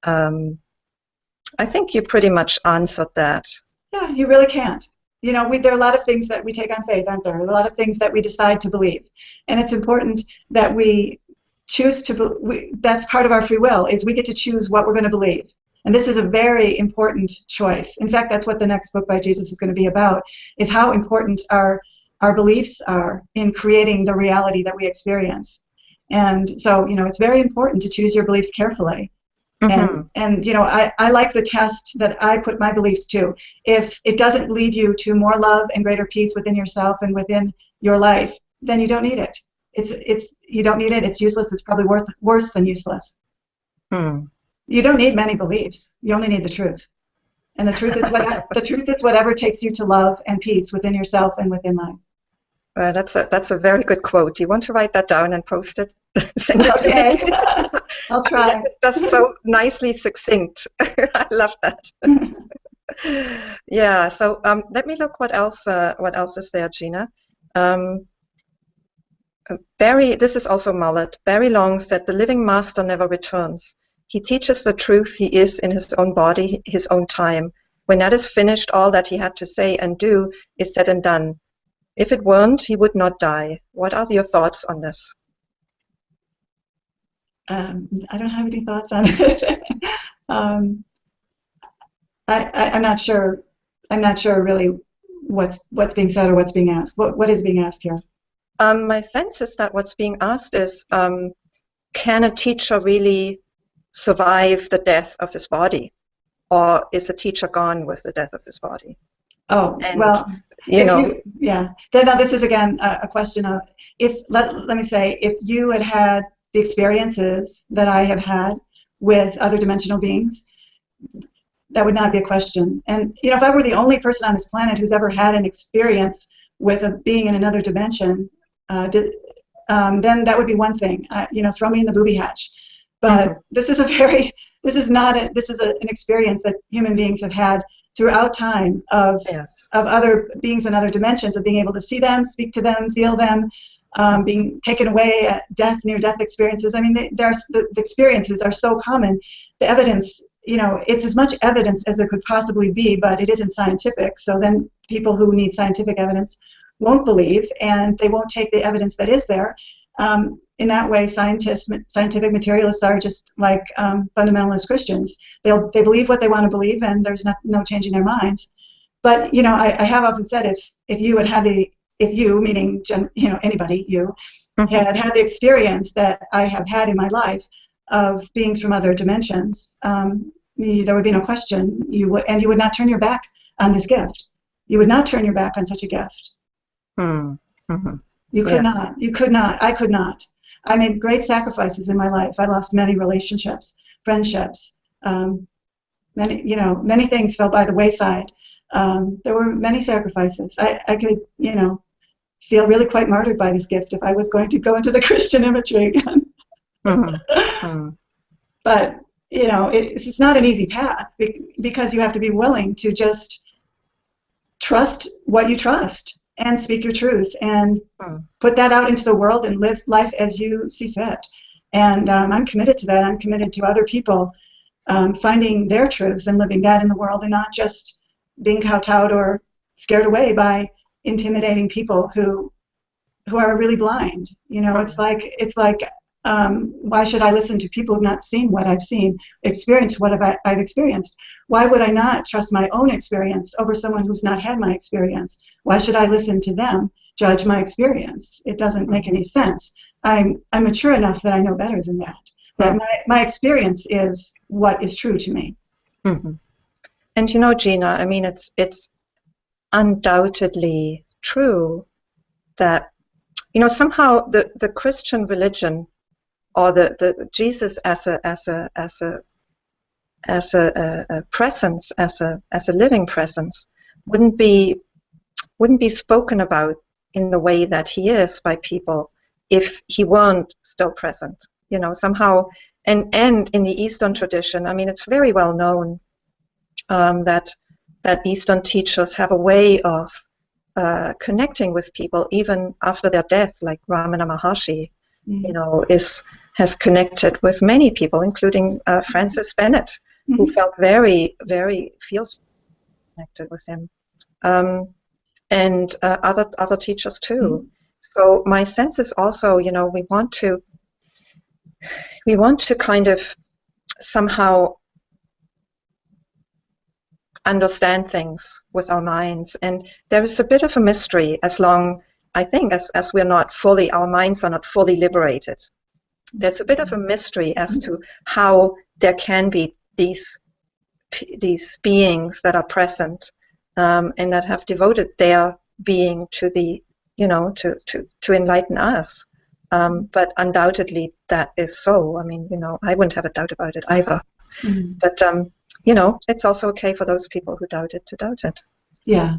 I think you pretty much answered that. Yeah, you really can't. There are a lot of things that we take on faith, aren't there? A lot of things that we decide to believe. And it's important that we choose to that's part of our free will, is we get to choose what we're going to believe. And this is a very important choice. In fact, that's what the next book by Jesus is going to be about, is how important our beliefs are in creating the reality that we experience. And so, it's very important to choose your beliefs carefully. Mm-hmm. And I like the test that I put my beliefs to. If it doesn't lead you to more love and greater peace within yourself and within your life, then you don't need it. You don't need it. It's useless. It's probably worse than useless. You don't need many beliefs. You only need the truth. And the truth is whatever takes you to love and peace within yourself and within life. That's a very good quote. Do you want to write that down and post it? Send it okay. to me. I'll try. It's just so nicely succinct. I love that. Yeah. So let me look what else is there, Gina. Barry, this is also Mullet. Barry Long said, the living master never returns. He teaches the truth he is in his own body, his own time. When that is finished, all that he had to say and do is said and done. If it weren't, he would not die. What are your thoughts on this? I don't have any thoughts on it. I'm not sure. I'm not sure really what's being said or what's being asked. What is being asked here? My sense is that what's being asked is, can a teacher really survive the death of his body, or is the teacher gone with the death of his body? Oh, and, well, yeah. Then now this is again a question of, let me say, if you had the experiences that I have had with other dimensional beings, That would not be a question. And if I were the only person on this planet who's ever had an experience with a being in another dimension, then that would be one thing. Throw me in the booby hatch. But this is an experience that human beings have had throughout time of other beings in other dimensions, of being able to see them, speak to them, feel them, being taken away at death, near-death experiences. I mean, the experiences are so common. The evidence, it's as much evidence as there could possibly be, but it isn't scientific. So then people who need scientific evidence won't believe, and they won't take the evidence that is there. In that way, scientific materialists are just like fundamentalist Christians. They believe what they want to believe, and there's no changing their minds. But I have often said, if you meaning anybody, had the experience that I have had in my life of beings from other dimensions, there would be no question. You would not turn your back on this gift. You would not turn your back on such a gift. Mm-hmm. You could not. You could not. I could not. I made great sacrifices in my life. I lost many relationships, friendships. Many things fell by the wayside. There were many sacrifices. I could, feel really quite martyred by this gift if I was going to go into the Christian imagery again. But, it's not an easy path because you have to be willing to just trust what you trust and speak your truth and put that out into the world and live life as you see fit. And I'm committed to that. I'm committed to other people finding their truth and living that in the world, and not just being kowtowed or scared away by intimidating people who are really blind. It's like why should I listen to people who've not seen what I've seen, experienced what I've experienced? Why would I not trust my own experience over someone who's not had my experience? Why should I listen to them judge my experience? It doesn't make any sense. I'm mature enough that I know better than that. But my experience is what is true to me. Mm-hmm. And Gina, I mean, it's undoubtedly true that somehow the Christian religion, or the Jesus as a presence, as a living presence, wouldn't be spoken about in the way that he is by people if he weren't still present. Somehow, and in the Eastern tradition, I mean, it's very well known that Eastern teachers have a way of connecting with people even after their death, like Ramana Maharshi, has connected with many people, including Francis Bennett, who felt very, very feels connected with him, and other teachers too. So my sense is also, we want to kind of somehow understand things with our minds, and there is a bit of a mystery as long, I think, as we're not fully, our minds are not fully liberated. There's a bit of a mystery as to how there can be these beings that are present and that have devoted their being to the, to enlighten us. But undoubtedly that is so. I mean, I wouldn't have a doubt about it either. But it's also okay for those people who doubt it to doubt it. Yeah.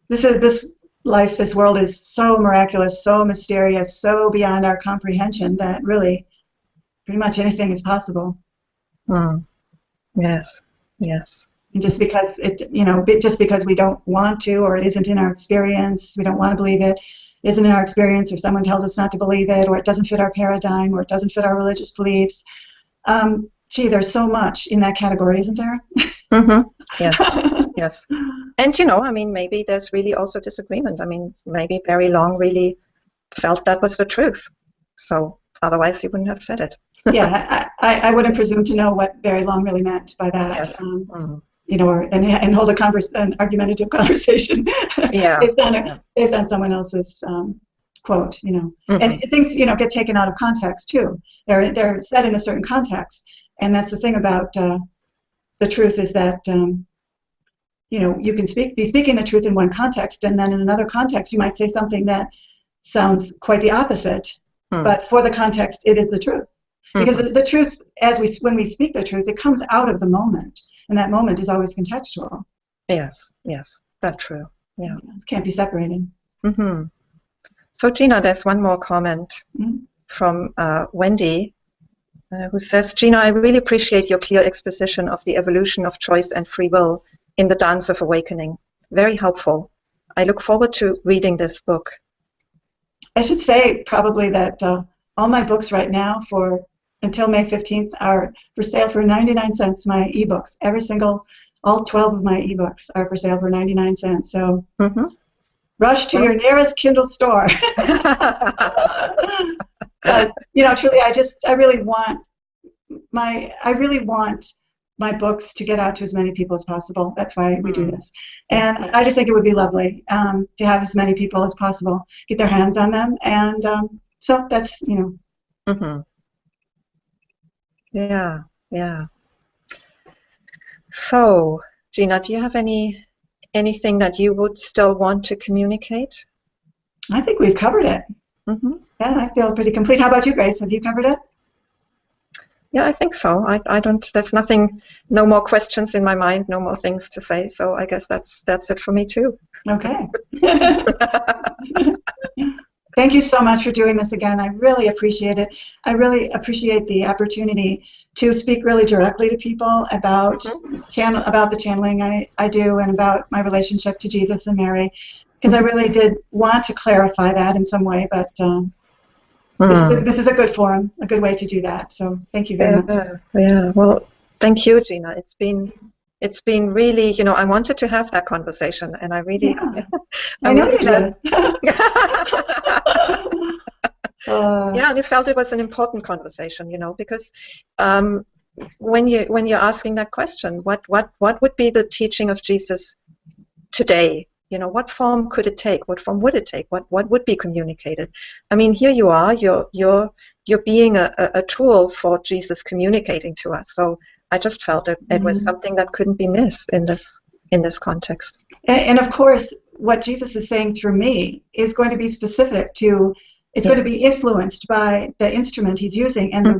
This life, this world is so miraculous, so mysterious, so beyond our comprehension that really pretty much anything is possible. Yes. And just because just because we don't want to, or it isn't in our experience, we don't want to believe it, isn't in our experience, or someone tells us not to believe it, or it doesn't fit our paradigm, or it doesn't fit our religious beliefs. There's so much in that category, isn't there? Yes. And I mean, maybe there's really also disagreement. I mean, maybe Barry Long really felt that was the truth. So otherwise he wouldn't have said it. Yeah, I wouldn't presume to know what Barry Long really meant by that. Yes. And hold an argumentative conversation based on someone else's quote. And things get taken out of context too. They're said in a certain context, and that's the thing about the truth, is that you can be speaking the truth in one context, and then in another context you might say something that sounds quite the opposite. But for the context, it is the truth. Because the truth, when we speak the truth, it comes out of the moment. in that moment is always contextual. Yes, yes, that's true. Yeah. It can't be separated. Mm-hmm. So, Gina, there's one more comment from Wendy, who says, Gina, I really appreciate your clear exposition of the evolution of choice and free will in the Dance of Awakening. Very helpful. I look forward to reading this book. I should say probably that all my books right now until May 15th are for sale for 99 cents, my ebooks. All 12 of my ebooks are for sale for 99 cents. So rush to your nearest Kindle store. But, truly, I really want my books to get out to as many people as possible. That's why we do this. And I just think it would be lovely to have as many people as possible get their hands on them. And so that's, Yeah, yeah. So, Gina, do you have anything that you would still want to communicate? I think we've covered it. Yeah, I feel pretty complete. How about you, Grace? Have you covered it? Yeah, I think so. I don't. There's no more questions in my mind, no more things to say. So I guess that's it for me too. Okay. Thank you so much for doing this again. I really appreciate it. I really appreciate the opportunity to speak really directly to people about the channeling I do and about my relationship to Jesus and Mary, because I really did want to clarify that in some way, but this is a good forum, a good way to do that. So thank you very much. Yeah. Well, thank you, Gina. It's been really, I wanted to have that conversation, and I really, I know you did. Yeah, and I felt it was an important conversation, because when you're asking that question, what would be the teaching of Jesus today? What form could it take? What form would it take? What would be communicated? I mean, here you are. You're being a tool for Jesus communicating to us. So I just felt it was something that couldn't be missed in this context. And of course, what Jesus is saying through me is going to be specific to. It's going to be influenced by the instrument he's using and the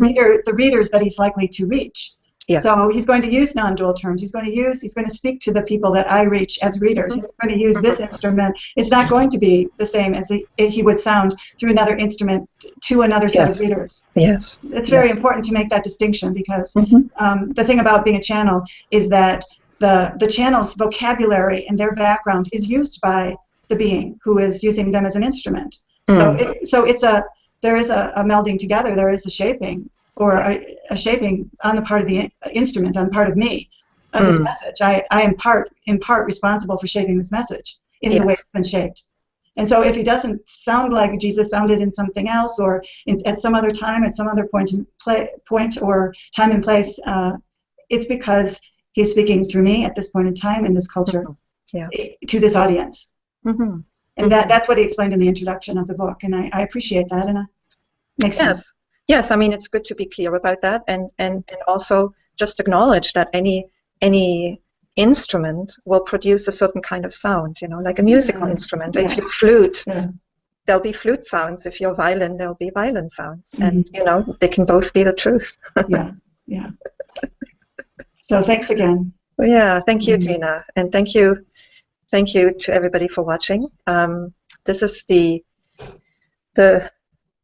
readers that he's likely to reach. Yes. So he's going to use non-dual terms. He's going to speak to the people that I reach as readers. He's going to use this instrument. It's not going to be the same as he would sound through another instrument to another set of readers. Yes. It's very important to make that distinction, because the thing about being a channel is that the channel's vocabulary and their background is used by the being who is using them as an instrument. So there is a melding together. There is a shaping, or a shaping on the part of the instrument, on the part of me, of this message. I am in part responsible for shaping this message in the way it's been shaped. And so if he doesn't sound like Jesus sounded in something else, or at some other time, at some other point or time and place, it's because he's speaking through me at this point in time in this culture to this audience. And that's what he explained in the introduction of the book, and I appreciate that, and it makes sense. Yes, I mean, it's good to be clear about that, and also just acknowledge that any instrument will produce a certain kind of sound, like a musical instrument. If you're flute, there'll be flute sounds. If you're violin, there'll be violin sounds, and they can both be the truth. Yeah. So thanks again. Well, yeah, thank you, Gina, and thank you to everybody for watching. This is the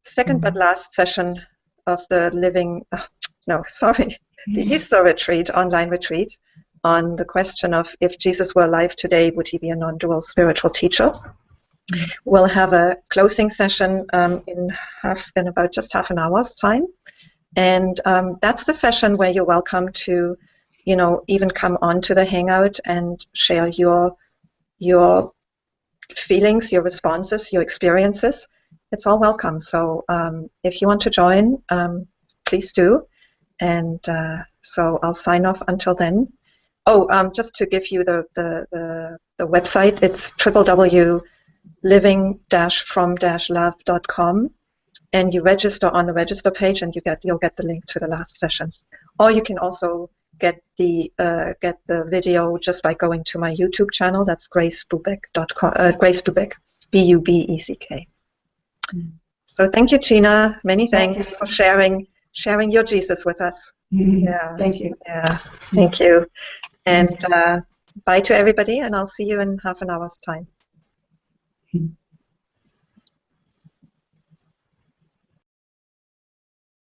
second but last session of the the Easter retreat, online retreat, on the question of, if Jesus were alive today, would he be a non-dual spiritual teacher? We'll have a closing session in about just half an hour's time, and that's the session where you're welcome to, even come on to the Hangout and share your feelings, your responses, your experiences. It's all welcome. So if you want to join, please do. And so I'll sign off until then. Just to give you the website, it's www.living-from-love.com, and you register on the register page, and you'll get the link to the last session. Or you can also get the video just by going to my YouTube channel. That's Grace Bubeck.com. Grace Bubeck, Bubeck. So thank you, Gina. Many thanks for sharing your Jesus with us. Thank you. Yeah, thank you. And bye to everybody, and I'll see you in half an hour's time.